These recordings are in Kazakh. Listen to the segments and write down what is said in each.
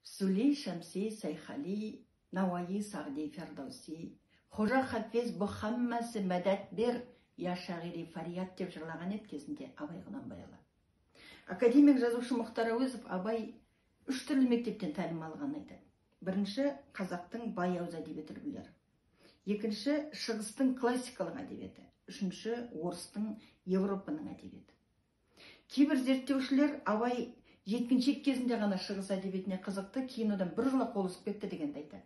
Сүлей Шамси, Сайхали, Науаи Сағди Фердауси, Қожа Хафез бұ хаммасы мәдәт бер, я шағири фарият деп жырлаған еді кезінде Абай Құнанбайұлы. Академик жазушы Мұхтар Әуезов Абай үш түрлі мектептен тәлім алған айтады. Бірінші қазақтың бай ауыз әдебиет үлгілері. Екінші шығыстың классикалық әдебиеті. Үшінші орыстың, Европаның әдебиеті. Кейбір зерттеушілер Абай жеткіншек кезінде ғана шығыс әдебиетіне қызықты, кейін одан біржола қол үзіп кетті дегенді айтады.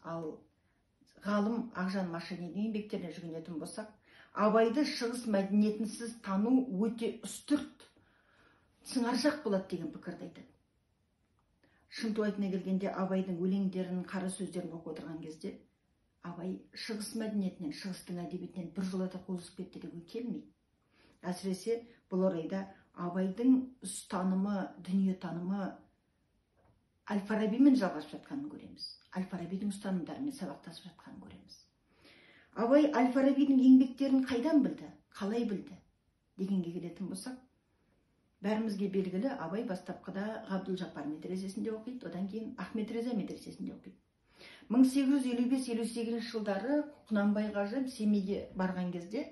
Ал ғалым Ақжан Машининің еңбектеріне жүгінетін болсақ, Абайды шығыс мәдениетінсіз тану өте үстірт, сыңаржақ болады деген пікірді айтады. Шынтуайтына келгенде Абайдың өлеңдерін, қара сөздерін оқып отырған кезде, Абай шығыс мәдениетінен, шығыстың әдебиетінен біржолата қол үзіп кетті деуге келмейді. Әсіресе бұл орайда Абайдың ұстанымы, дүниетанымы Әл-Фарабимен жалғасып жатқанын көреміз. Әл-Фарабидің ұстанымдарымен сабақтасып жатқанын көреміз. Абай Әл-Фарабидің еңбектерін қайдан білді, қалай білді дегенге келетін болсақ, бәрімізге белгілі, Абай бастапқыда Ғабдұл-Жапар медресесінде оқиды, одан кейін Ахмет Реза медресесінде оқиды. 1855-58 жылдары Құнанбай қажы Семейге барған кезде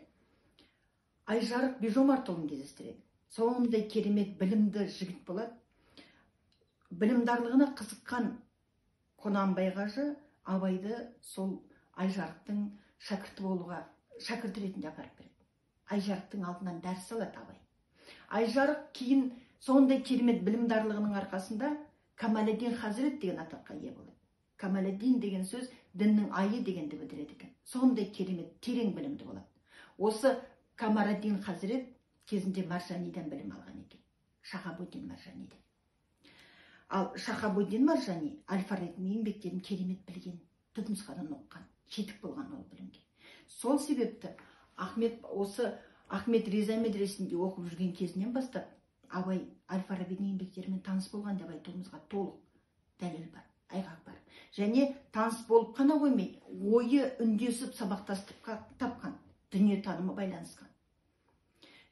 Айжарық Бижомартұлын кездестіреді. Сондай керемет білімді жігіт болады. Білімдарлығына қызыққан Құнанбай қажы Абайды сол Айжарықтың шәкірті болуға, шәкірт ретінде апарып береді. Айжарықтың алдынан дәріс алады Абай. Айжарық кейін сондай керемет білімдарлығының арқасында Камаледдин Хазірет деген атаққа ие болады. Камаледдин деген сөз діннің айы дегенді білдіреді екен. Сондай керемет, терең білімді болады. Осы Камаледдин Хазірет кезінде Маржаниден білім алған екен. Шахабуддин Маржаниден. Ал Шахабуддин Маржани Әл-Фарабидің еңбектерін керемет білген, түпнұсқадан оққан, жетік болған ол білімге. Сол себепті осы Ахмет Реза медресесінде оқып жүрген кезінен бастап Абай Әл-Фарабидің еңбектерімен таныс болған деп айтуымызға толық дәлел бар, айғақ бар. Және таныс болып қана қоймай, ойы үндесіп сабақтастыққа тапқан, дүниетанымы байланысқан.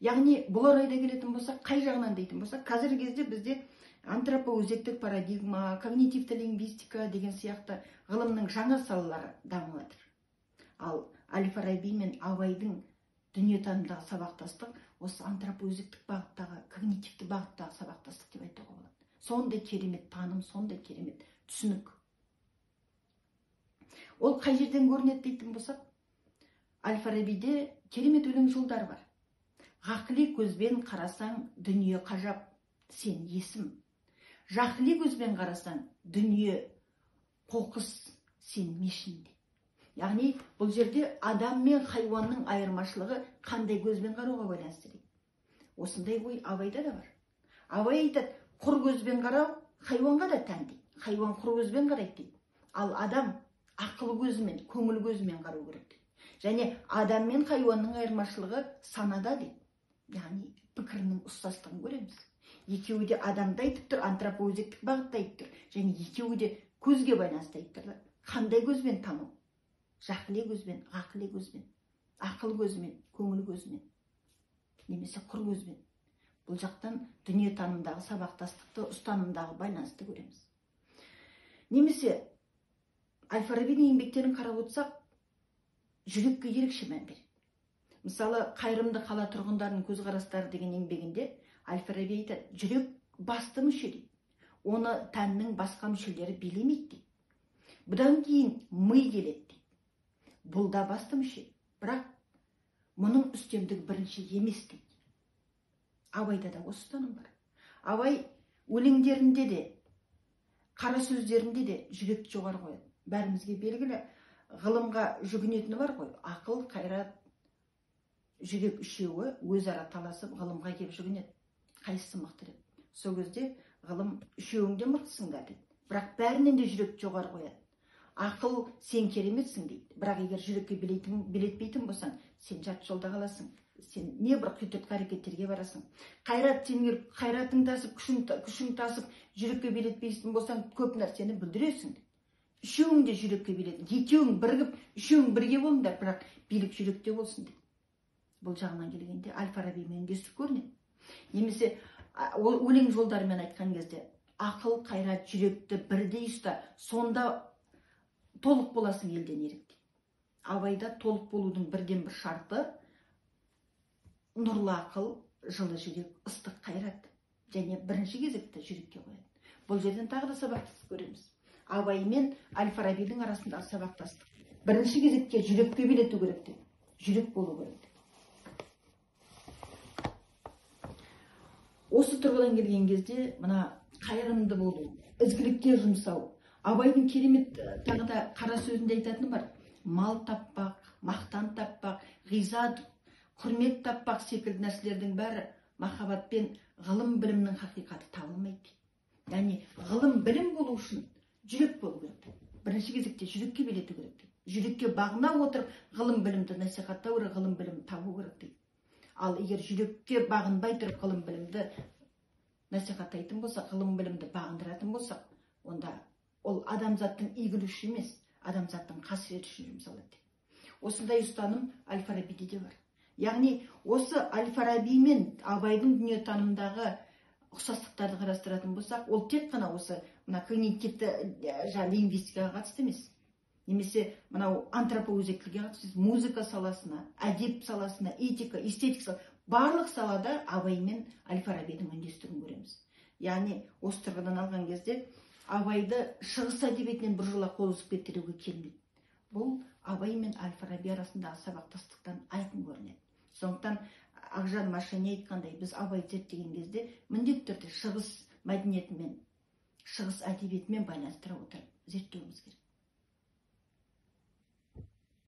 Яғни бұл орайда келетін болсақ, қай жағынан дейтін болсақ, қазіргі кезде бізде антропоөзектік парадигма, когнитивті лингвистика деген сияқты ғылымның жаңа салалары дамып жатыр. Ал Әл-Фараби мен Абайдың дүниетанымдағы сабақтастық осы антропоөзектік бағыттағы, когнитивті бағыттағы сабақтастық деп айтуға болады. Сондай керемет таным, сондай керемет түсінік. Ол қай жерден көрінеді дейтін болсақ, Әл-Фарабиде керемет өлең жолдары бар. Ғақли көзбен қарасаң, дүние қажап, сен есім. Жақли көзбен қарасаң, дүние қоқыс, сен мешін. Яғни, бұл жерде адам мен хайуанның айырмашылығы қандай көзбен қарауға байланысты дейді. Осындай ой Абайда да бар. Абай айтады, құр көзбен қарау хайуанға да тән дейді. Хайуан құр көзбен қарайды дейді. Ал адам ақыл көзімен, көңіл көзімен қарау керек дейді. Және адам мен хайуанның айырмашылығы санада дейді. Яғни, пікірінің ұстастығын көреміз. Екеуі де адамды айтып тұр, антропоөзектік бағытта айтып тұр. Және екеуі де көзге байланысты айтып тұр. Қандай көзбен тану? Жақли көзбен, ғақли көзбен, ақыл көзімен, көңіл көзімен, немесе құр көзбен. Бұл жақтан дүниетанымдағы сабақтастықты, ұстанымдағы байланысты көреміз. Немесе Әл-Фарабидің еңбектерін қарап отырсақ, жүрекке ерекше мән береді. Мысалы, қайырымды қала тұрғындарының көзқарастары деген еңбегінде Әл-Фараби айтады, жүрек басты мүше дейді. Оны тәннің басқа мүшелері билемейді дейді. Бұдан кейін ми келеді дейді. Бұл да басты мүше, бірақ мұның үстемдігі бірінші емес дейді. Абайда да осы ұстаным бар. Абай өлеңдерінде де, қара сөздерінде де жүректі жоғары қояды. Бәрімізге белгілі, ғылымға жүгінетіні бар ғой, ақыл, қайрат, жүрек үшеуі өзара таласып ғылымға келіп жүгінеді. Қайсысы мықты деп. Сол кезде ғылым үшеуіңде мықтысыңдар дейді. Бірақ бәрінен де жүректі жоғары қояды. Ақыл сен кереметсің дейді. Бірақ егер жүрекке билетпейтін болсаң, сен жарты жолда қаласың. Сен не бір құйтыртқы әрекеттерге барасың. Қайрат, сен қайратың тасып, күшің тасып, жүрекке билетпейтін болсаң, көп нәрсені бүлдіресің. Үшеуің де жүрекке билетін. Екеуің бірігіп, үшеуің бірге болыңдар, бірақ билік жүректе болсын дейді. Бұл жағынан келгенде Әл-Фарабимен үндестік көрінеді. Немесе өлең жолдарымен айтқан кезде ақыл қайрат жүректі бірдей ұста, сонда толық боласың елден ерек. Абайда толық болудың бірден бір шарты нұрлы ақыл, жылы жүрек, ыстық қайрат, және бірінші кезекті жүрекке қояды. Бұл жерден тағы да сабақтастық көреміз. Абай мен Әл-Фарабидің арасындағы сабақтастық. Бірінші кезекте жүрекке билету керек деп, жүрек болу керек деп. Осы тұрғыдан келген кезде мына қайырымды болу, ізгілікке жұмсау. Абайдың керемет тағы да қара сөзінде айтатыны бар. Мал таппақ, мақтан таппақ, ғизат, құрмет таппақ секілді нәрселердің бәрі махаббатпен ғылым білімнің хақиқаты табылмайды. Яғни ғылым білім болу үшін жүрек болу керек. Бірінші кезекте жүрекке билету керек. Жүрекке бағына отырып ғылым білімді насихаттау керек, ғылым білім табу керек. Ал егер жүрекке бағынбай тұрып ғылым білімді насихаттайтын болсақ, ғылым білімді бағындыратын болсақ, онда ол адамзаттың игілігі үшін емес, адамзаттың қасіреті үшін жұмсалады. Осындай ұстаным Әл-Фарабиде де бар. Яғни осы Әл-Фараби мен Абайдың дүниетанымдағы ұқсастықтарды қарастыратын болсақ, ол тек қана осы мына когнитивті лингвистикаға қатысты емес, немесе мынау антропоөзектілікке қатысты, музыка саласына, әдеп саласына, этика, эстетика, барлық салада Абай мен Әл-Фарабидің үндестігін көреміз. Яғни осы тұрғыдан алған кезде Абайды шығыс әдебиетінен біржола қол үзіп кетіруге келмейді. Бұл Абай мен Әл-Фараби арасындағы сабақтастықтан айқын көрінеді. Сондықтан Ақжан Машани айтқандай, біз Абайды зерттеген кезде міндетті түрде шығыс мәдениетімен, шығыс әдебиетімен байланыстыра отырып зерттеуіміз керек.